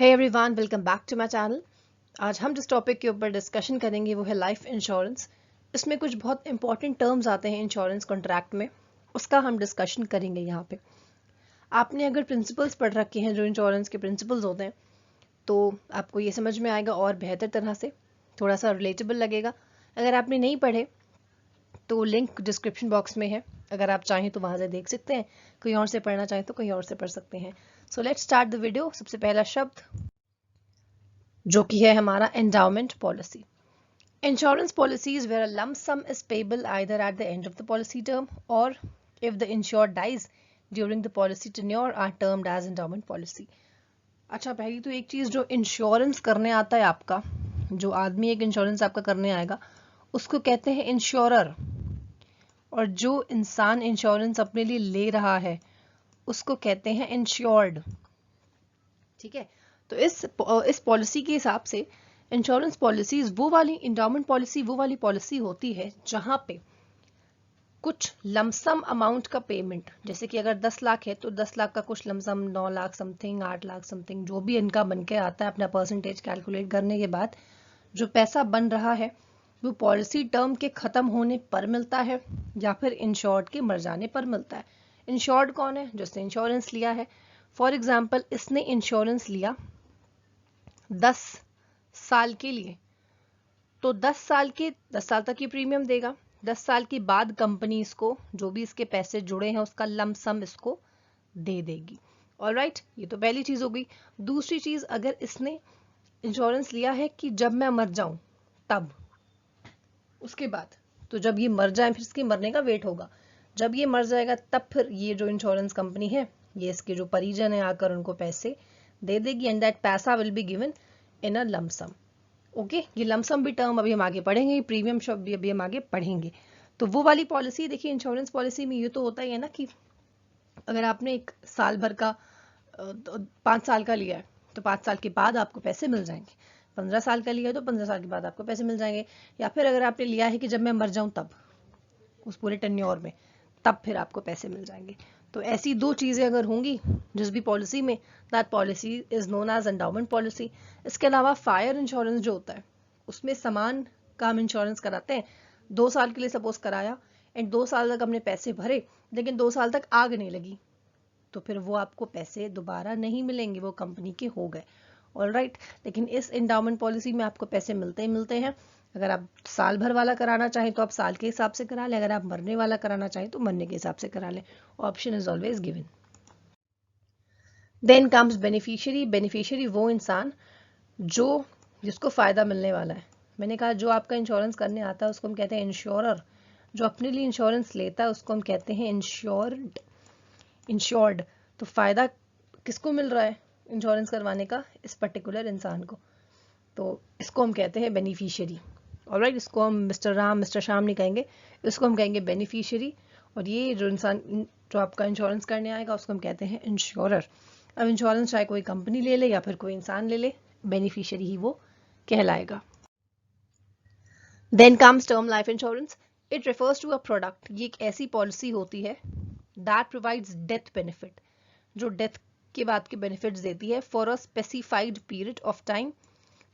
Hey everyone, welcome back to my channel। आज हम जिस टॉपिक के ऊपर डिस्कशन करेंगे वो है लाइफ इंश्योरेंस। इसमें कुछ बहुत इंपॉर्टेंट टर्म्स आते हैं इंश्योरेंस कॉन्ट्रैक्ट में, उसका हम डिस्कशन करेंगे यहाँ पे। आपने अगर प्रिंसिपल्स पढ़ रखे हैं जो इंश्योरेंस के प्रिंसिपल्स होते हैं तो आपको ये समझ में आएगा और बेहतर तरह से, थोड़ा सा रिलेटेबल लगेगा। अगर आपने नहीं पढ़े तो लिंक डिस्क्रिप्शन बॉक्स में है, अगर आप चाहें तो वहाँ से देख सकते हैं। कोई और से पढ़ना चाहें तो कहीं और से पढ़ सकते हैं। So let's start the video. सबसे पहला शब्द जो कि है हमारा endowment policy. Insurance policies where a lump sum is payable either at the end of the policy term or if the insured dies during the policy tenure are termed as endowment policy। अच्छा, पहली तो एक चीज, जो insurance करने आता है आपका, जो आदमी एक इंश्योरेंस आपका करने आएगा उसको कहते हैं इंश्योरर, और जो इंसान इंश्योरेंस अपने लिए ले रहा है उसको कहते हैं इंश्योर्ड। ठीक है, तो इस पॉलिसी के हिसाब से इंश्योरेंस पॉलिसीज वो वाली, इंडोमेंट पॉलिसी वो वाली पॉलिसी होती है जहां पे कुछ लमसम अमाउंट का पेमेंट, जैसे कि अगर 10 लाख है तो 10 लाख का कुछ lump sum, 9 lakh something, 8 lakh something, जो भी इनका बन के आता है अपना परसेंटेज कैलकुलेट करने के बाद जो पैसा बन रहा है वो पॉलिसी टर्म के खत्म होने पर मिलता है या फिर इंश्योर्ड के मर जाने पर मिलता है। इंश्योर्ड कौन है? जिसने इंश्योरेंस लिया है। फॉर एग्जाम्पल, इसने इंश्योरेंस लिया 10 साल के लिए, तो 10 साल तक ये प्रीमियम देगा। 10 साल के बाद कंपनी इसको जो भी इसके पैसे जुड़े हैं उसका लम सम इसको दे देगी। ऑलराइट, ये तो पहली चीज हो गई। दूसरी चीज, अगर इसने इंश्योरेंस लिया है कि जब मैं मर जाऊं तब, उसके बाद, तो जब ये मर जाए फिर इसके मरने का वेट होगा, जब ये मर जाएगा तब फिर ये जो इंश्योरेंस कंपनी है ये इसके जो परिजन है आकर उनको पैसे दे देगी, एंड दैट पैसा will be given in a lump sum. Okay, ये लमसम भी टर्म अभी हम आगे पढ़ेंगे, प्रीमियम शब्द भी अभी हम आगे पढ़ेंगे। तो वो वाली पॉलिसी देखिए, इंश्योरेंस पॉलिसी में ये तो होता ही है ना कि अगर आपने एक साल भर का 5 साल का लिया है तो 5 साल के बाद आपको पैसे मिल जाएंगे। 15 साल का लिया है तो 15 साल के बाद आपको पैसे मिल जाएंगे। या फिर अगर आपने लिया है कि जब मैं मर जाऊं तब, उस पूरे टेन्योर में, तब फिर आपको पैसे मिल जाएंगे। तो ऐसी दो चीजें अगर होंगी जिस भी पॉलिसी में, that policy is known as endowment policy. इसके अलावा फायर इंश्योरेंस जो होता है उसमें समान का हम इंश्योरेंस कराते हैं। 2 साल के लिए सपोज कराया एंड 2 साल तक हमने पैसे भरे, लेकिन 2 साल तक आग नहीं लगी, तो फिर वो आपको पैसे दोबारा नहीं मिलेंगे, वो कंपनी के हो गए। ऑलराइट, लेकिन इस एंडाउमेंट पॉलिसी में आपको पैसे मिलते ही मिलते हैं। अगर आप साल भर वाला कराना चाहें तो आप साल के हिसाब से करा लें, अगर आप मरने वाला कराना चाहें तो मरने के हिसाब से करा लें। Option is always given. Then comes beneficiary. Beneficiary वो इंसान जो, जिसको फायदा मिलने वाला है। मैंने कहा जो आपका इंश्योरेंस करने आता है उसको हम कहते हैं इंश्योरर, जो अपने लिए इंश्योरेंस लेता है उसको हम कहते हैं इंश्योर्ड। इंश्योर्ड, तो फायदा किसको मिल रहा है इंश्योरेंस करवाने का? इस पर्टिकुलर इंसान को, तो इसको हम कहते हैं बेनिफिशियरी। ऑलराइट, इसको हम मिस्टर राम मिस्टर श्याम नहीं कहेंगे, इसको हम कहेंगे बेनिफिशियरी। और ये जो इंसान जो आपका इंश्योरेंस करने आएगा उसको हम कहते हैं इंश्योरर। अब इंश्योरेंस चाहे कोई कंपनी ले ले या फिर कोई इंसान ले ले, बेनिफिशियरी ही वो कहलाएगा। Then comes term life insurance. It refers to a product, ये एक ऐसी पॉलिसी होती है दैट प्रोवाइड्स डेथ बेनिफिट, जो डेथ के बाद के बेनिफिट्स देती है for a specified period of time,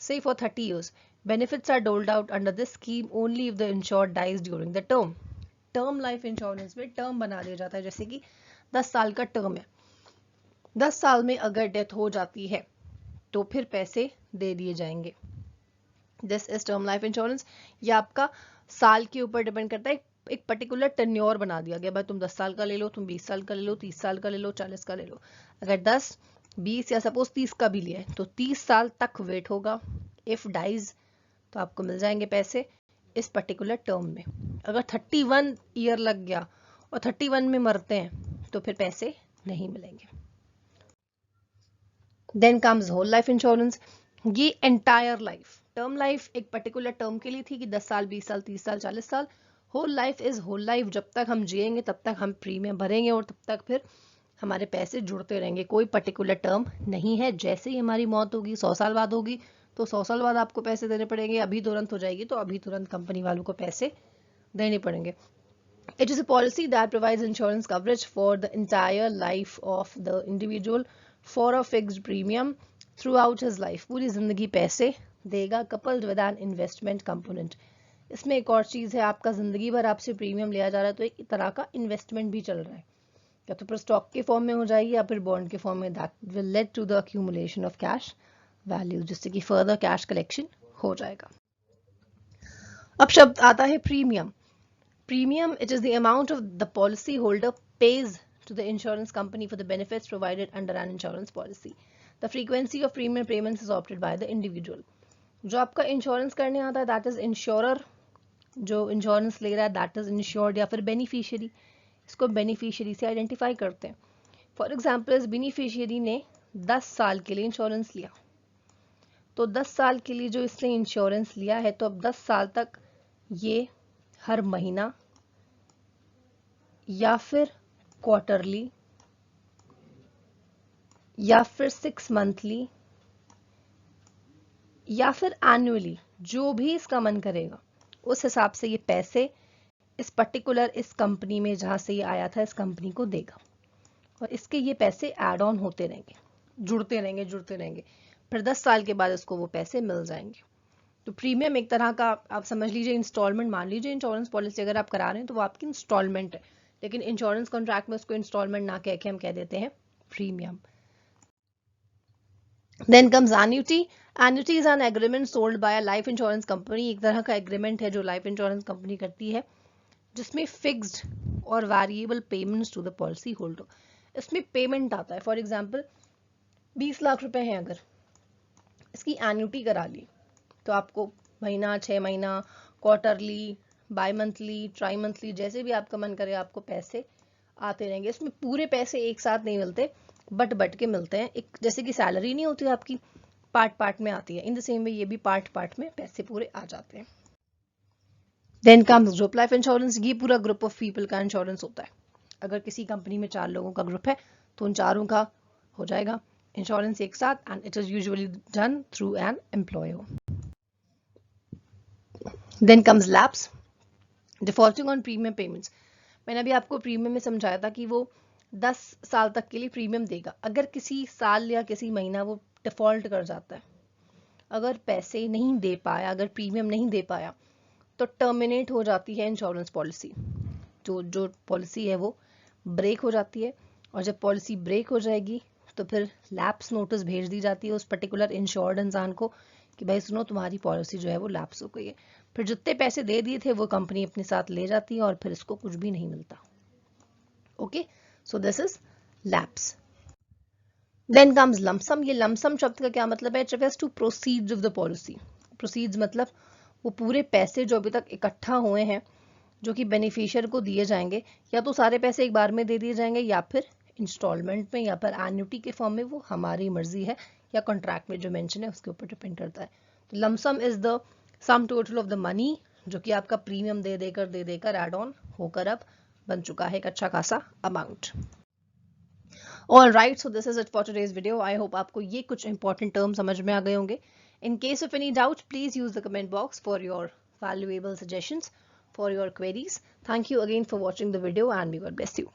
say for 30 years. Benefits are doled out under this scheme only if the insured dies during the term. Term life insurance में term बना दिया जाता है, जैसे कि 10 साल का टर्म है, 10 साल में अगर डेथ हो जाती है तो फिर पैसे दे दिए जाएंगे। This is term life insurance. ये आपका साल के ऊपर डिपेंड करता है, एक पर्टिकुलर टेन्योर बना दिया गया, भाई तुम 10 साल का ले लो, तुम 20 साल का ले लो, 30 साल का ले लो, 40 का ले लो। अगर 10, 20 या सपोज 30 का भी लिया है तो 30 साल तक वेट होगा। इफ डाइज तो आपको मिल जाएंगे पैसे इस पर्टिकुलर टर्म में। अगर 31 ईयर लग गया और 31 में मरते हैं तो फिर पैसे नहीं मिलेंगे। Then comes whole life insurance. ये एंटायर लाइफ, टर्म लाइफ एक पर्टिकुलर टर्म के लिए थी कि 10 साल, 20 साल, 30 साल, 40 साल। Whole life is whole life, जब तक हम जिएंगे तब तक हम प्रीमियम भरेंगे और तब तक फिर हमारे पैसे जुड़ते रहेंगे। कोई पर्टिकुलर टर्म नहीं है, जैसे ही हमारी मौत होगी 100 साल बाद होगी तो 100 साल बाद आपको पैसे देने पड़ेंगे, अभी तुरंत हो जाएगी तो अभी तुरंत कंपनी वालों को पैसे देने पड़ेंगे। It is a policy that provides insurance coverage for the entire life of the individual for a fixed premium through out his life, पूरी जिंदगी पैसे देगा, coupled with an investment component. इसमें एक और चीज है, आपका जिंदगी भर आपसे प्रीमियम लिया जा रहा है तो एक तरह का इन्वेस्टमेंट भी चल रहा है, या तो फिर स्टॉक के फॉर्म में हो जाएगी या फिर बॉन्ड के फॉर्म में। That will lead to the accumulation of cash value, जिससे कि फर्दर कैश कलेक्शन हो जाएगा। अब शब्द आता है premium. Premium, it is the amount of the policy holder page to the insurance company for the benefits provided under an insurance policy. The frequency of premium payments is opted by the individual. जो आपका insurance करने आता है that is insurer, जो insurance ले रहा है that is insured, या फिर बेनिफिशियरी, इसको बेनिफिशियरी से आइडेंटिफाई करते हैं। फॉर एग्जाम्पल, इस बेनिफिशियरी ने 10 साल के लिए इंश्योरेंस लिया, तो 10 साल के लिए जो इसने इंश्योरेंस लिया है, तो अब 10 साल तक ये हर महीना या फिर क्वार्टरली या फिर 6 मंथली या फिर एनुअली, जो भी इसका मन करेगा उस हिसाब से ये पैसे इस पर्टिकुलर इस कंपनी में जहां से ये आया था इस कंपनी को देगा, और इसके ये पैसे ऐड ऑन होते रहेंगे, जुड़ते रहेंगे जुड़ते रहेंगे, फिर 10 साल के बाद इसको वो पैसे मिल जाएंगे। तो प्रीमियम एक तरह का आप समझ लीजिए इंस्टॉलमेंट, मान लीजिए इंश्योरेंस पॉलिसी अगर आप करा रहे हैं तो वो आपकी इंस्टॉलमेंट है, लेकिन इंश्योरेंस कॉन्ट्रैक्ट में उसको इंस्टॉलमेंट ना कह के हम कह देते हैं premium. Then comes annuity. Annuity is an agreement sold by a life insurance company. एक तरह का एग्रीमेंट है जो लाइफ इंश्योरेंस कंपनी करती है, जिसमें फिक्स्ड और variable payments to the policy holder. इसमें पेमेंट आता है, फॉर एग्जांपल 20 लाख रुपए हैं, अगर इसकी एन्युटी करा ली तो आपको महीना, 6 महीना, quarterly, by monthly, try monthly, जैसे भी आपका मन करे आपको पैसे आते रहेंगे। इसमें पूरे पैसे एक साथ नहीं मिलते, बट के मिलते हैं। एक जैसे कि सैलरी नहीं होती आपकी, पार्ट में आती है, इन द सेम वे ये भी पार्ट में पैसे पूरे आ जाते हैं। Then comes group life insurance. ये पूरा ग्रुप ऑफ पीपल का इंश्योरेंस होता है। अगर किसी कंपनी में 4 लोगों का ग्रुप है तो उन चारों का हो जाएगा इंश्योरेंस एक साथ, and it is usually done through an employer. Then comes lapse, defaulting on premium payments. मैंने अभी आपको प्रीमियम में समझाया था कि वो 10 साल तक के लिए प्रीमियम देगा। अगर किसी साल या किसी महीना वो डिफॉल्ट कर जाता है, अगर पैसे नहीं दे पाया, अगर प्रीमियम नहीं दे पाया, तो टर्मिनेट हो जाती है इंश्योरेंस पॉलिसी। जो पॉलिसी है वो ब्रेक हो जाती है, और जब पॉलिसी ब्रेक हो जाएगी तो फिर लैप्स नोटिस भेज दी जाती है उस पर्टिकुलर इंश्योर्ड इंसान को कि भाई सुनो, तुम्हारी पॉलिसी जो है वो लैप्स हो गई है। फिर जितने पैसे दे दिए थे वो कंपनी अपने साथ ले जाती है और फिर इसको कुछ भी नहीं मिलता। Okay, so this is lapse. Then comes lump sum. ये लमसम शब्द का क्या मतलब है? It refers to proceeds of the policy. Proceeds मतलब वो पूरे पैसे जो अभी तक इकट्ठा हुए हैं जो कि बेनिफिशियर को दिए जाएंगे, या तो सारे पैसे एक बार में दे दिए जाएंगे या फिर इंस्टॉलमेंट में या फिर एन्युटी के फॉर्म में, वो हमारी मर्जी है, या कॉन्ट्रैक्ट में जो मेंशन है उसके ऊपर डिपेंड करता है। तो lump sum is the sum total of the money जो कि आपका प्रीमियम दे देकर एड ऑन होकर अब बन चुका है एक अच्छा खासा amount. All right, so this is it for today's video. I hope आपको ये कुछ इंपॉर्टेंट टर्म समझ में आ गए होंगे। In case of any doubt, please use the comment box for your valuable suggestions, for your queries. Thank you again for watching the video, and may God bless you.